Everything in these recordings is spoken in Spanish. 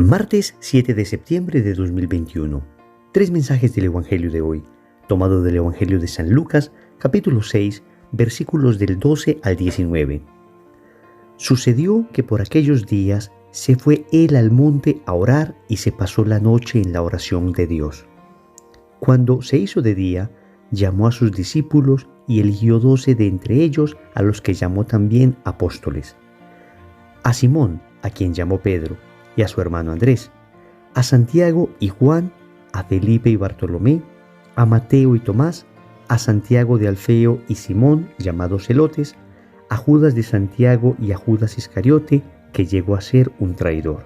Martes 7 de septiembre de 2021. Tres mensajes del Evangelio de hoy, tomado del Evangelio de San Lucas, capítulo 6, versículos del 12 al 19. Sucedió que por aquellos días se fue él al monte a orar y se pasó la noche en la oración de Dios. Cuando se hizo de día, llamó a sus discípulos y eligió 12 de entre ellos, a los que llamó también apóstoles. A Simón, a quien llamó Pedro, y a su hermano Andrés, a Santiago y Juan, a Felipe y Bartolomé, a Mateo y Tomás, a Santiago de Alfeo y Simón, llamados Zelotes, a Judas de Santiago y a Judas Iscariote, que llegó a ser un traidor.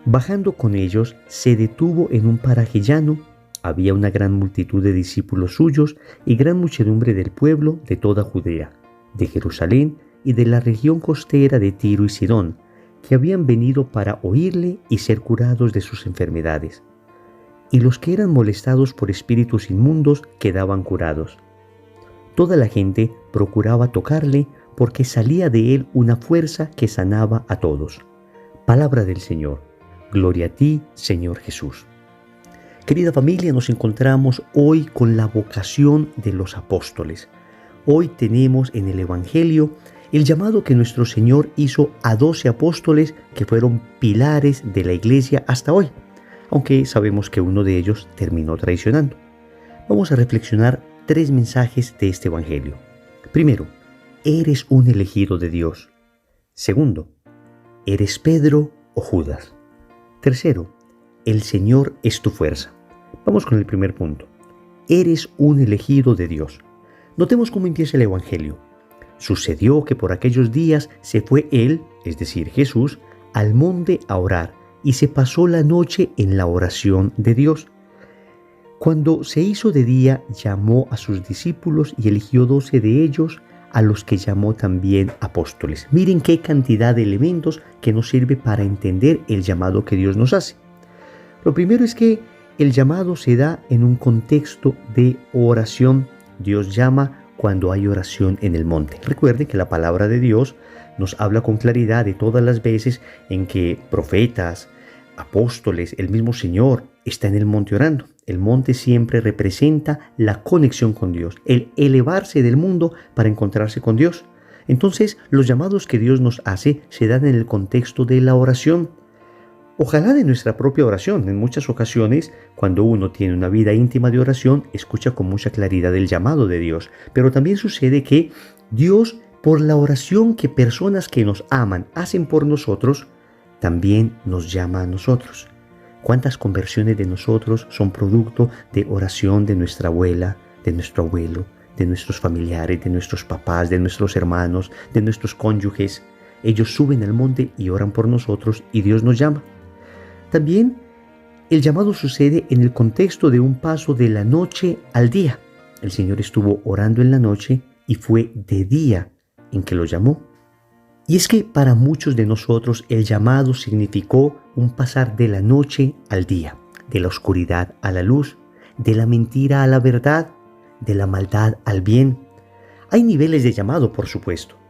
Bajando con ellos, se detuvo en un paraje llano. Había una gran multitud de discípulos suyos y gran muchedumbre del pueblo de toda Judea, de Jerusalén y de la región costera de Tiro y Sidón, que habían venido para oírle y ser curados de sus enfermedades. Y los que eran molestados por espíritus inmundos quedaban curados. Toda la gente procuraba tocarle, porque salía de él una fuerza que sanaba a todos. Palabra del Señor. Gloria a ti, Señor Jesús. Querida familia, nos encontramos hoy con la vocación de los apóstoles. Hoy tenemos en el Evangelio el llamado que nuestro Señor hizo a 12 apóstoles que fueron pilares de la iglesia hasta hoy, aunque sabemos que uno de ellos terminó traicionando. Vamos a reflexionar tres mensajes de este Evangelio. Primero, eres un elegido de Dios. Segundo, eres Pedro o Judas. Tercero, el Señor es tu fuerza. Vamos con el primer punto. Eres un elegido de Dios. Notemos cómo empieza el Evangelio. Sucedió que por aquellos días se fue él, es decir, Jesús, al monte a orar y se pasó la noche en la oración de Dios. Cuando se hizo de día, llamó a sus discípulos y eligió 12 de ellos, a los que llamó también apóstoles. Miren qué cantidad de elementos que nos sirve para entender el llamado que Dios nos hace. Lo primero es que el llamado se da en un contexto de oración. Dios llama cuando hay oración en el monte. Recuerde que la palabra de Dios nos habla con claridad de todas las veces en que profetas, apóstoles, el mismo Señor está en el monte orando. El monte siempre representa la conexión con Dios, el elevarse del mundo para encontrarse con Dios. Entonces, los llamados que Dios nos hace se dan en el contexto de la oración. Ojalá de nuestra propia oración. En muchas ocasiones, cuando uno tiene una vida íntima de oración, escucha con mucha claridad el llamado de Dios. Pero también sucede que Dios, por la oración que personas que nos aman hacen por nosotros, también nos llama a nosotros. ¿Cuántas conversiones de nosotros son producto de oración de nuestra abuela, de nuestro abuelo, de nuestros familiares, de nuestros papás, de nuestros hermanos, de nuestros cónyuges? Ellos suben al monte y oran por nosotros y Dios nos llama. También el llamado sucede en el contexto de un paso de la noche al día. El Señor estuvo orando en la noche y fue de día en que lo llamó. Y es que para muchos de nosotros el llamado significó un pasar de la noche al día, de la oscuridad a la luz, de la mentira a la verdad, de la maldad al bien. Hay niveles de llamado, por supuesto.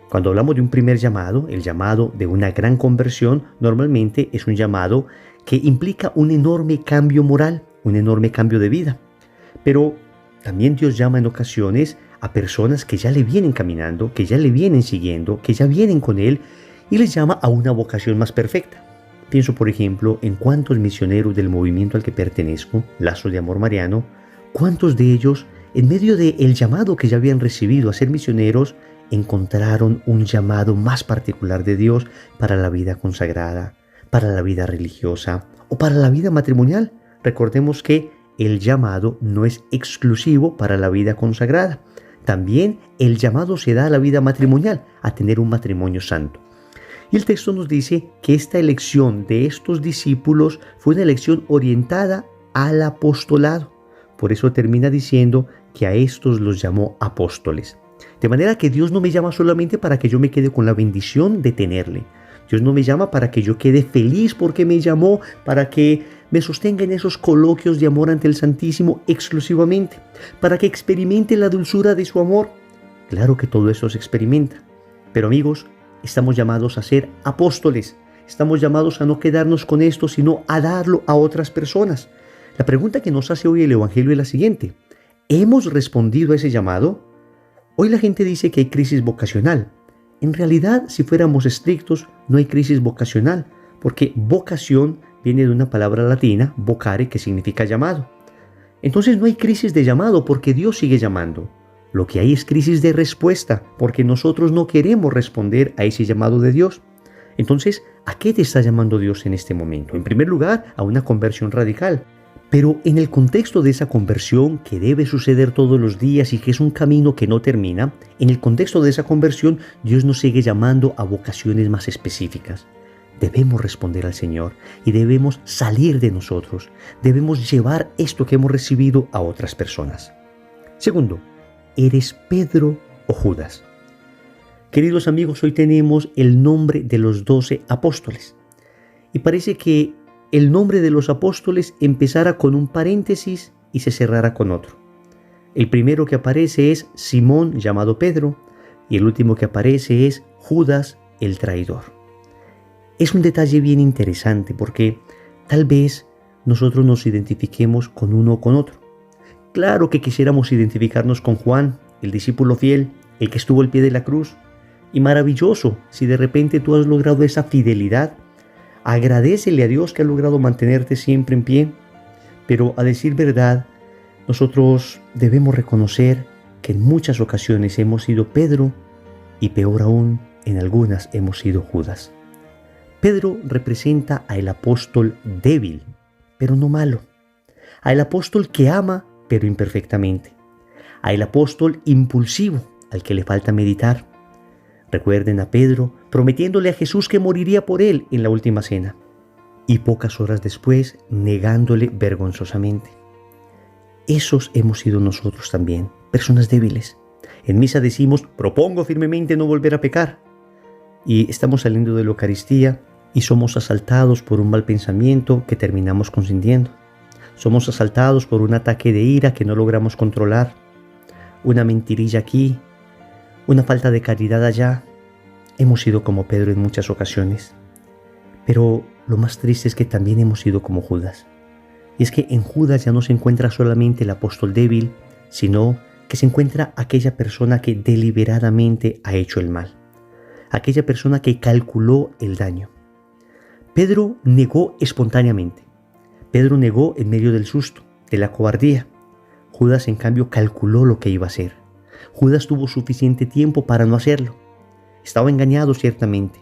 Cuando hablamos de un primer llamado, el llamado de una gran conversión, normalmente es un llamado que implica un enorme cambio moral, un enorme cambio de vida. Pero también Dios llama en ocasiones a personas que ya le vienen caminando, que ya le vienen siguiendo, que ya vienen con Él, y les llama a una vocación más perfecta. Pienso, por ejemplo, en cuántos misioneros del movimiento al que pertenezco, Lazos de Amor Mariano, cuántos de ellos, en medio del llamado que ya habían recibido a ser misioneros, encontraron un llamado más particular de Dios para la vida consagrada, para la vida religiosa o para la vida matrimonial. Recordemos que el llamado no es exclusivo para la vida consagrada. También el llamado se da a la vida matrimonial, a tener un matrimonio santo. Y el texto nos dice que esta elección de estos discípulos fue una elección orientada al apostolado. Por eso termina diciendo que a estos los llamó apóstoles. De manera que Dios no me llama solamente para que yo me quede con la bendición de tenerle. Dios no me llama para que yo quede feliz porque me llamó, para que me sostenga en esos coloquios de amor ante el Santísimo exclusivamente, para que experimente la dulzura de su amor. Claro que todo eso se experimenta. Pero amigos, estamos llamados a ser apóstoles. estamos llamados a no quedarnos con esto, sino a darlo a otras personas. La pregunta que nos hace hoy el Evangelio es la siguiente: ¿hemos respondido a ese llamado? Hoy la gente dice que hay crisis vocacional. En realidad, si fuéramos estrictos, no hay crisis vocacional, porque vocación viene de una palabra latina, vocare, que significa llamado. Entonces no hay crisis de llamado porque Dios sigue llamando. Lo que hay es crisis de respuesta porque nosotros no queremos responder a ese llamado de Dios. Entonces, ¿a qué te está llamando Dios en este momento? En primer lugar, a una conversión radical. Pero en el contexto de esa conversión que debe suceder todos los días y que es un camino que no termina, en el contexto de esa conversión, Dios nos sigue llamando a vocaciones más específicas. Debemos responder al Señor y debemos salir de nosotros. Debemos llevar esto que hemos recibido a otras personas. Segundo, ¿eres Pedro o Judas? Queridos amigos, hoy tenemos el nombre de los 12 apóstoles. Y parece que el nombre de los apóstoles empezara con un paréntesis y se cerrara con otro. El primero que aparece es Simón, llamado Pedro, y el último que aparece es Judas, el traidor. Es un detalle bien interesante porque tal vez nosotros nos identifiquemos con uno o con otro. Claro que quisiéramos identificarnos con Juan, el discípulo fiel, el que estuvo al pie de la cruz. Y maravilloso, si de repente tú has logrado esa fidelidad, agradécele a Dios que ha logrado mantenerte siempre en pie. Pero a decir verdad, nosotros debemos reconocer que en muchas ocasiones hemos sido Pedro y peor aún, en algunas hemos sido Judas. Pedro representa al apóstol débil, pero no malo. Al apóstol que ama, pero imperfectamente. Al apóstol impulsivo, al que le falta meditar. Recuerden a Pedro prometiéndole a Jesús que moriría por él en la última cena. Y pocas horas después, negándole vergonzosamente. Esos hemos sido nosotros también, personas débiles. En misa decimos, propongo firmemente no volver a pecar. Y estamos saliendo de la Eucaristía y somos asaltados por un mal pensamiento que terminamos consintiendo. Somos asaltados por un ataque de ira que no logramos controlar, una mentirilla aquí, una falta de caridad allá. Hemos sido como Pedro en muchas ocasiones. Pero lo más triste es que también hemos sido como Judas. Y es que en Judas ya no se encuentra solamente el apóstol débil, sino que se encuentra aquella persona que deliberadamente ha hecho el mal. Aquella persona que calculó el daño. Pedro negó espontáneamente. Pedro negó en medio del susto, de la cobardía. Judas, en cambio, calculó lo que iba a hacer. Judas tuvo suficiente tiempo para no hacerlo. Estaba engañado ciertamente.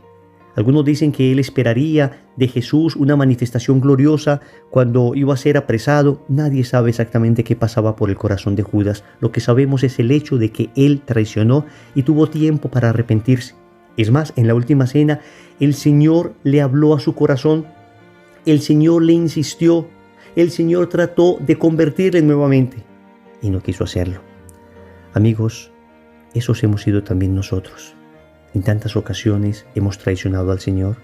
Algunos dicen que él esperaría de Jesús una manifestación gloriosa cuando iba a ser apresado. Nadie sabe exactamente qué pasaba por el corazón de Judas. Lo que sabemos es el hecho de que él traicionó y tuvo tiempo para arrepentirse. Es más, en la última cena, el Señor le habló a su corazón. El Señor le insistió. El Señor trató de convertirle nuevamente y no quiso hacerlo. Amigos, esos hemos sido también nosotros. En tantas ocasiones hemos traicionado al Señor.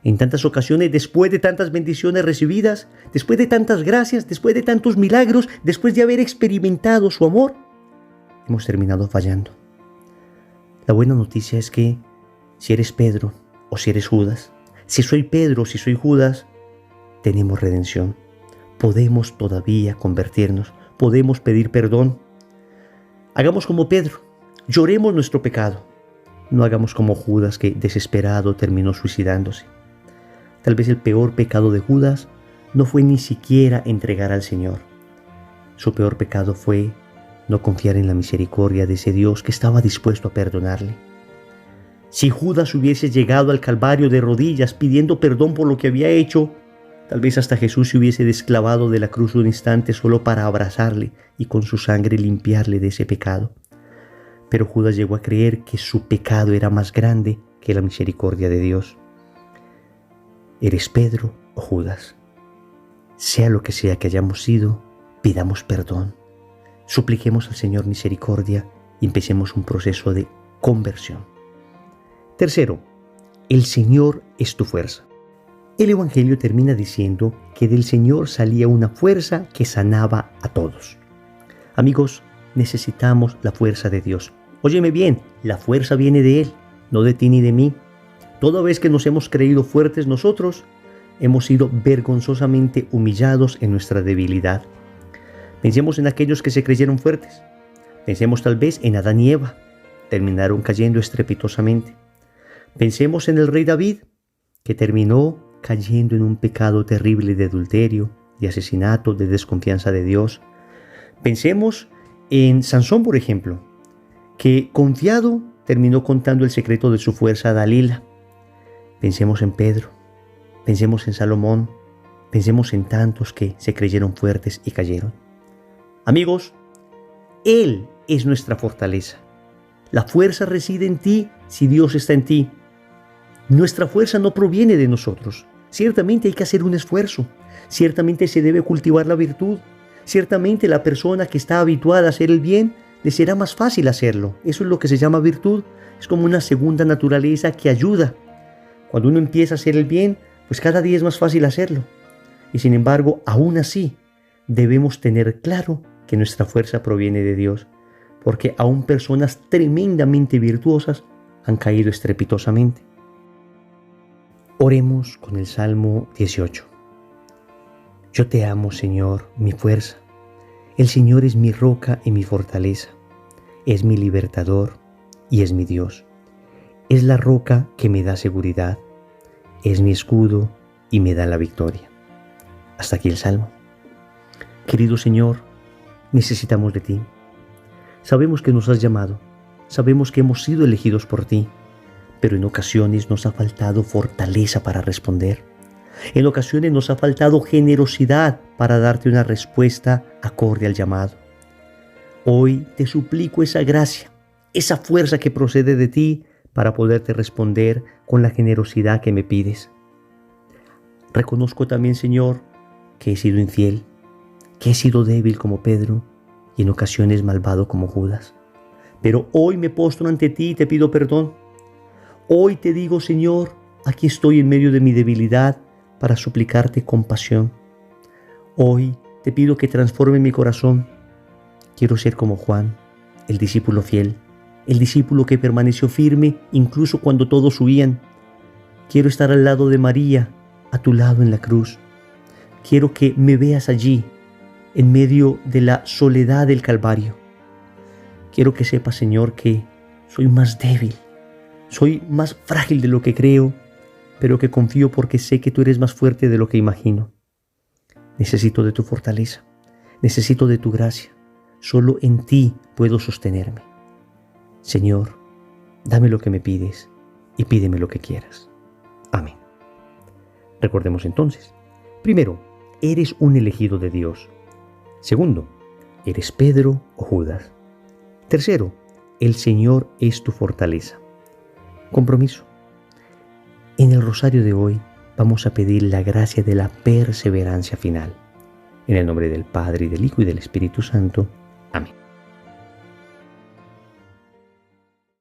En tantas ocasiones, después de tantas bendiciones recibidas, después de tantas gracias, después de tantos milagros, después de haber experimentado su amor, hemos terminado fallando. La buena noticia es que si eres Pedro o si eres Judas, si soy Pedro o si soy Judas, tenemos redención. Podemos todavía convertirnos, podemos pedir perdón. Hagamos como Pedro, lloremos nuestro pecado. No hagamos como Judas, que desesperado terminó suicidándose. Tal vez el peor pecado de Judas no fue ni siquiera entregar al Señor. Su peor pecado fue no confiar en la misericordia de ese Dios que estaba dispuesto a perdonarle. Si Judas hubiese llegado al Calvario de rodillas pidiendo perdón por lo que había hecho, tal vez hasta Jesús se hubiese desclavado de la cruz un instante solo para abrazarle y con su sangre limpiarle de ese pecado. Pero Judas llegó a creer que su pecado era más grande que la misericordia de Dios. ¿Eres Pedro o Judas? Sea lo que sea que hayamos sido, pidamos perdón. Supliquemos al Señor misericordia y empecemos un proceso de conversión. Tercero, el Señor es tu fuerza. El Evangelio termina diciendo que del Señor salía una fuerza que sanaba a todos. Amigos, necesitamos la fuerza de Dios. Óyeme bien, la fuerza viene de Él, no de ti ni de mí. Toda vez que nos hemos creído fuertes nosotros, hemos sido vergonzosamente humillados en nuestra debilidad. Pensemos en aquellos que se creyeron fuertes. Pensemos tal vez en Adán y Eva. Terminaron cayendo estrepitosamente. Pensemos en el rey David, que terminó cayendo en un pecado terrible de adulterio, de asesinato, de desconfianza de Dios. Pensemos en Sansón, por ejemplo, que confiado terminó contando el secreto de su fuerza a Dalila. Pensemos en Pedro, pensemos en Salomón, pensemos en tantos que se creyeron fuertes y cayeron. Amigos, Él es nuestra fortaleza. La fuerza reside en ti si Dios está en ti. Nuestra fuerza no proviene de nosotros. Ciertamente hay que hacer un esfuerzo. Ciertamente se debe cultivar la virtud. Ciertamente la persona que está habituada a hacer el bien, le será más fácil hacerlo. Eso es lo que se llama virtud. Es como una segunda naturaleza que ayuda. Cuando uno empieza a hacer el bien, pues cada día es más fácil hacerlo. Y sin embargo, aún así, debemos tener claro que nuestra fuerza proviene de Dios, porque aún personas tremendamente virtuosas han caído estrepitosamente. Oremos con el Salmo 18. Yo te amo, Señor, mi fuerza. El Señor es mi roca y mi fortaleza. Es mi libertador y es mi Dios. Es la roca que me da seguridad. Es mi escudo y me da la victoria. Hasta aquí el Salmo. Querido Señor, necesitamos de ti. Sabemos que nos has llamado. Sabemos que hemos sido elegidos por ti. Pero en ocasiones nos ha faltado fortaleza para responder. En ocasiones nos ha faltado generosidad para darte una respuesta acorde al llamado. Hoy te suplico esa gracia, esa fuerza que procede de ti para poderte responder con la generosidad que me pides. Reconozco también, Señor, que he sido infiel, que he sido débil como Pedro y en ocasiones malvado como Judas. Pero hoy me postro ante ti y te pido perdón. Hoy te digo, Señor, aquí estoy en medio de mi debilidad para suplicarte compasión. Hoy te pido que transforme mi corazón. Quiero ser como Juan, el discípulo fiel, el discípulo que permaneció firme incluso cuando todos huían. Quiero estar al lado de María, a tu lado en la cruz. Quiero que me veas allí, en medio de la soledad del Calvario. Quiero que sepas, Señor, que soy más débil. Soy más frágil de lo que creo, pero que confío porque sé que tú eres más fuerte de lo que imagino. Necesito de tu fortaleza, necesito de tu gracia. Solo en ti puedo sostenerme. Señor, dame lo que me pides y pídeme lo que quieras. Amén. Recordemos entonces, primero, eres un elegido de Dios. Segundo, eres Pedro o Judas. Tercero, el Señor es tu fortaleza. Compromiso. En el rosario de hoy vamos a pedir la gracia de la perseverancia final. En el nombre del Padre, y del Hijo, y del Espíritu Santo. Amén.